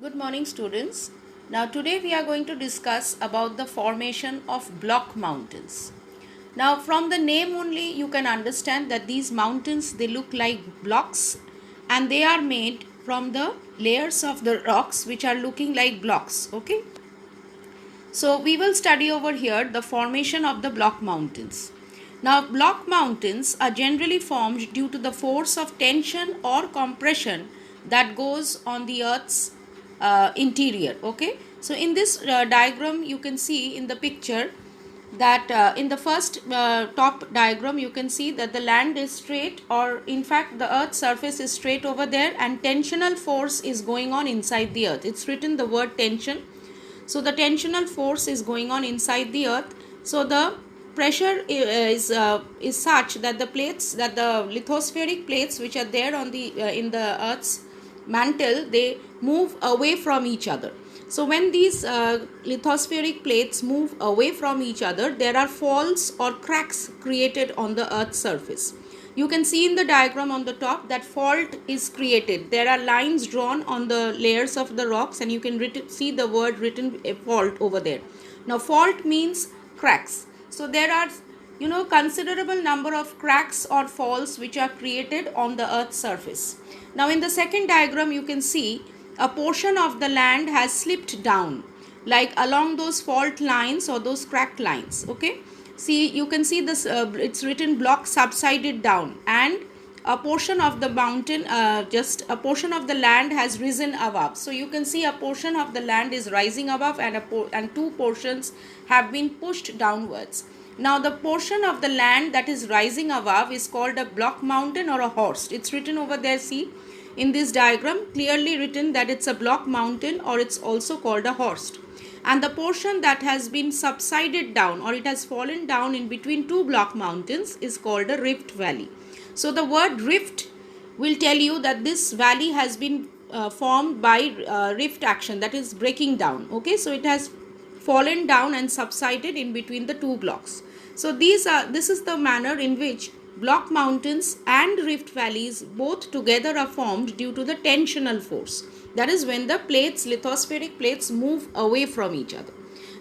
Good morning, students. Now today we are going to discuss about the formation of block mountains. Now from the name only you can understand that these mountains, they look like blocks and they are made from the layers of the rocks which are looking like blocks. Okay. So we will study over here the formation of the block mountains. Now block mountains are generally formed due to the force of tension or compression that goes on the earth's interior. Okay, so in this diagram you can see in the picture that in the first top diagram you can see that the land is straight, or in fact the earth's surface is straight over there, and tensional force is going on inside the earth. It's written the word tension. So the tensional force is going on inside the earth. So the pressure is such that the plates, that the lithospheric plates which are there on the in the earth's mantle, they move away from each other. So when these lithospheric plates move away from each other, there are faults or cracks created on the earth's surface. You can see in the diagram on the top that fault is created. There are lines drawn on the layers of the rocks, and you can see the word written fault over there. Now fault means cracks. So there are considerable number of cracks or faults which are created on the earth's surface. Now in the second diagram you can see a portion of the land has slipped down, like along those fault lines or those crack lines. Okay, see, you can see this it's written block subsided down, and a portion of the mountain, just a portion of the land has risen above. So you can see a portion of the land is rising above, and two portions have been pushed downwards. Now the portion of the land that is rising above is called a block mountain or a horst. It's written over there, see, in this diagram, clearly written that it's a block mountain, or it's also called a horst. And the portion that has been subsided down, or it has fallen down in between two block mountains, is called a rift valley. So the word rift will tell you that this valley has been formed by rift action, that is breaking down. Okay, so it has fallen down and subsided in between the two blocks. So this is the manner in which block mountains and rift valleys both together are formed due to the tensional force. That is when the plates, lithospheric plates, move away from each other.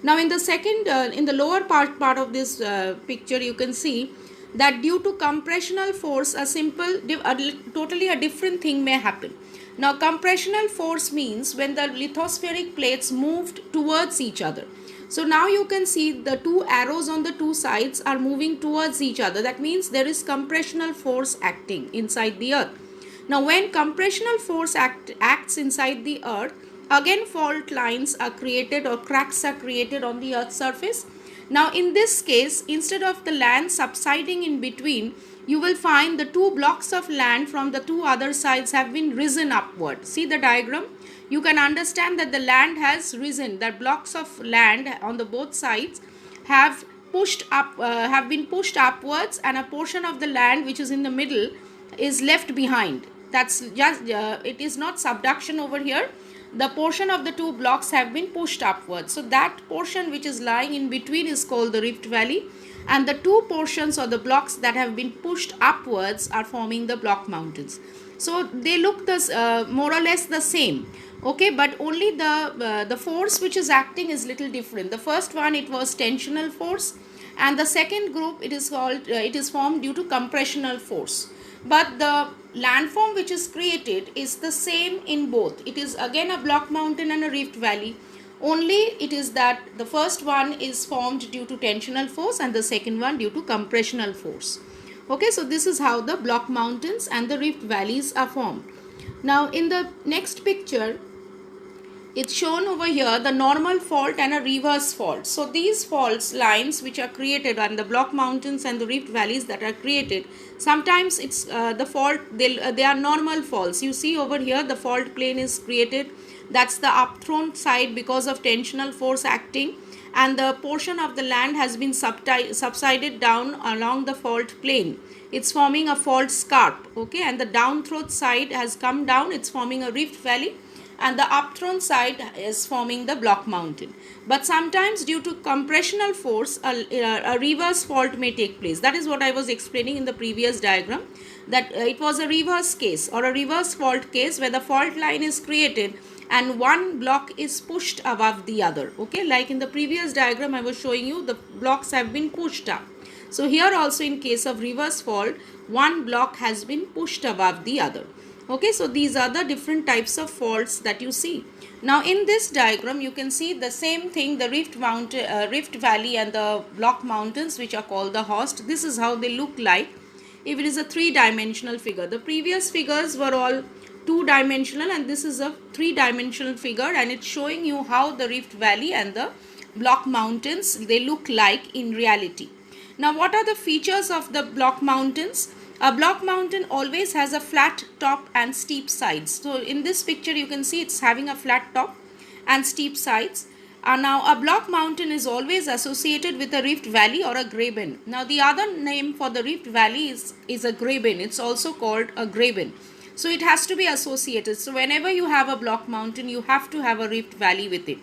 Now in the second, in the lower part of this picture, you can see that due to compressional force, totally a different thing may happen. Now compressional force means when the lithospheric plates moved towards each other. So now you can see the two arrows on the two sides are moving towards each other. That means there is compressional force acting inside the earth. Now when compressional force acts inside the earth, again fault lines are created or cracks are created on the earth's surface. Now in this case, instead of the land subsiding in between, you will find the two blocks of land from the two other sides have been risen upward. See the diagram? You can understand that the land has risen. The blocks of land on the both sides have been pushed upwards, and a portion of the land which is in the middle is left behind. That's just it is not subduction over here. The portion of the two blocks have been pushed upwards. So that portion which is lying in between is called the rift valley, and the two portions or the blocks that have been pushed upwards are forming the block mountains. So they look more or less the same. Okay, but only the force which is acting is little different. The first one, it was tensional force, and the second group, it is called it is formed due to compressional force. But the landform which is created is the same in both. It is again a block mountain and a rift valley. Only it is that the first one is formed due to tensional force and the second one due to compressional force. Okay, so this is how the block mountains and the rift valleys are formed. Now in the next picture, it's shown over here the normal fault and a reverse fault. So these faults lines which are created on the block mountains and the rift valleys that are created, sometimes it's the fault, they are normal faults. You see over here the fault plane is created. That's the upthrown side because of tensional force acting, and the portion of the land has been subsided down along the fault plane. It's forming a fault scarp. Okay, and the downthrown side has come down. It's forming a rift valley, and the upthrown side is forming the block mountain. But sometimes due to compressional force, a reverse fault may take place. That is what I was explaining in the previous diagram, that it was a reverse case or a reverse fault case where the fault line is created and one block is pushed above the other. Okay, like in the previous diagram I was showing you, the blocks have been pushed up. So here also, in case of reverse fault, one block has been pushed above the other. Okay, so these are the different types of faults that you see. Now in this diagram you can see the same thing, the Rift Valley and the block mountains, which are called the host. This is how they look like if it is a three-dimensional figure. The previous figures were all two-dimensional, and this is a three-dimensional figure, and it's showing you how the Rift Valley and the block mountains, they look like in reality. Now what are the features of the block mountains? A block mountain always has a flat top and steep sides. So in this picture you can see it's having a flat top and steep sides. Now a block mountain is always associated with a rift valley or a graben. Now the other name for the rift valley is a graben. It's also called a graben. So it has to be associated. So whenever you have a block mountain, you have to have a rift valley with it.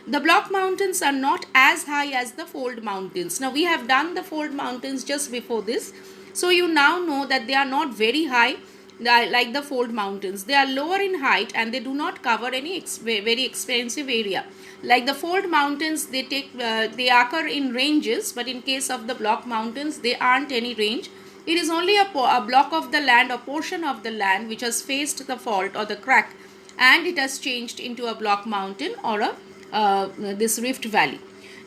The block mountains are not as high as the fold mountains. Now we have done the fold mountains just before this. So you now know that they are not very high like the fold mountains. They are lower in height and they do not cover any very expensive area. Like the fold mountains, they occur in ranges, but in case of the block mountains, they aren't any range. It is only a block of the land, a portion of the land which has faced the fault or the crack, and it has changed into a block mountain or this rift valley.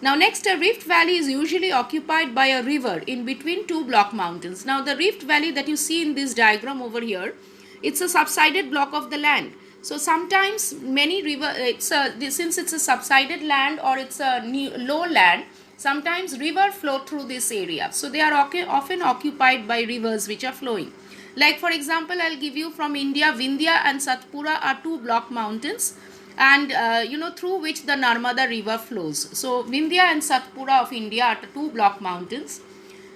Now next, a rift valley is usually occupied by a river in between two block mountains. Now the rift valley that you see in this diagram over here, it's a subsided block of the land. So sometimes many river, since it's a subsided land or it's a low land, sometimes river flow through this area. So they are often occupied by rivers which are flowing. Like for example, I'll give you from India, Vindhya and Satpura are two block mountains, and through which the Narmada river flows. So Vindhya and Satpura of India are the two block mountains.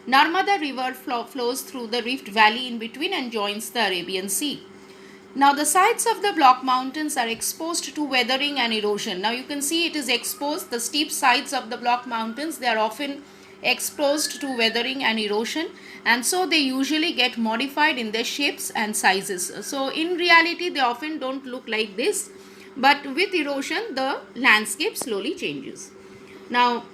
Narmada river flows through the rift valley in between and joins the Arabian Sea. Now the sides of the block mountains are exposed to weathering and erosion. Now you can see it is exposed, the steep sides of the block mountains, they are often exposed to weathering and erosion, and so they usually get modified in their shapes and sizes. So in reality they often don't look like this, but with erosion the landscape slowly changes. Now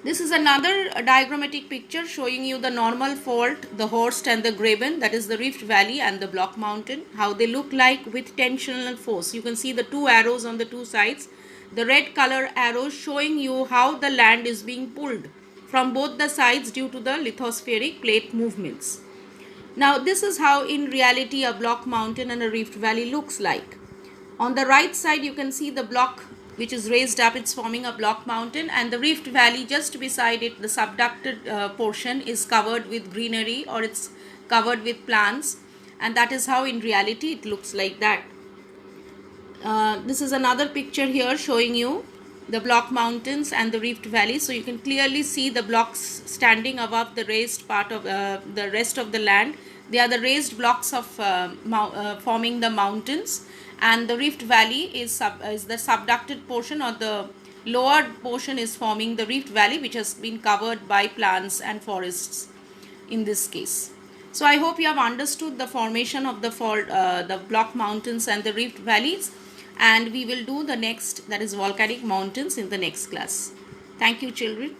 this is another diagrammatic picture showing you the normal fault, the horst and the graben, that is the rift valley and the block mountain, how they look like with tensional force. You can see the two arrows on the two sides, the red color arrows showing you how the land is being pulled from both the sides due to the lithospheric plate movements. Now this is how in reality a block mountain and a rift valley looks like. On the right side you can see the block which is raised up, it's forming a block mountain, and the rift valley just beside it, the subducted portion is covered with greenery or it's covered with plants, and that is how in reality it looks like that. This is another picture here showing you the block mountains and the rift valley. So you can clearly see the blocks standing above the raised part of the rest of the land. They are the raised blocks of forming the mountains, and the rift valley is the subducted portion, or the lower portion is forming the rift valley, which has been covered by plants and forests in this case. So I hope you have understood the formation of the block mountains and the rift valleys, and we will do the next, that is volcanic mountains, in the next class. Thank you children.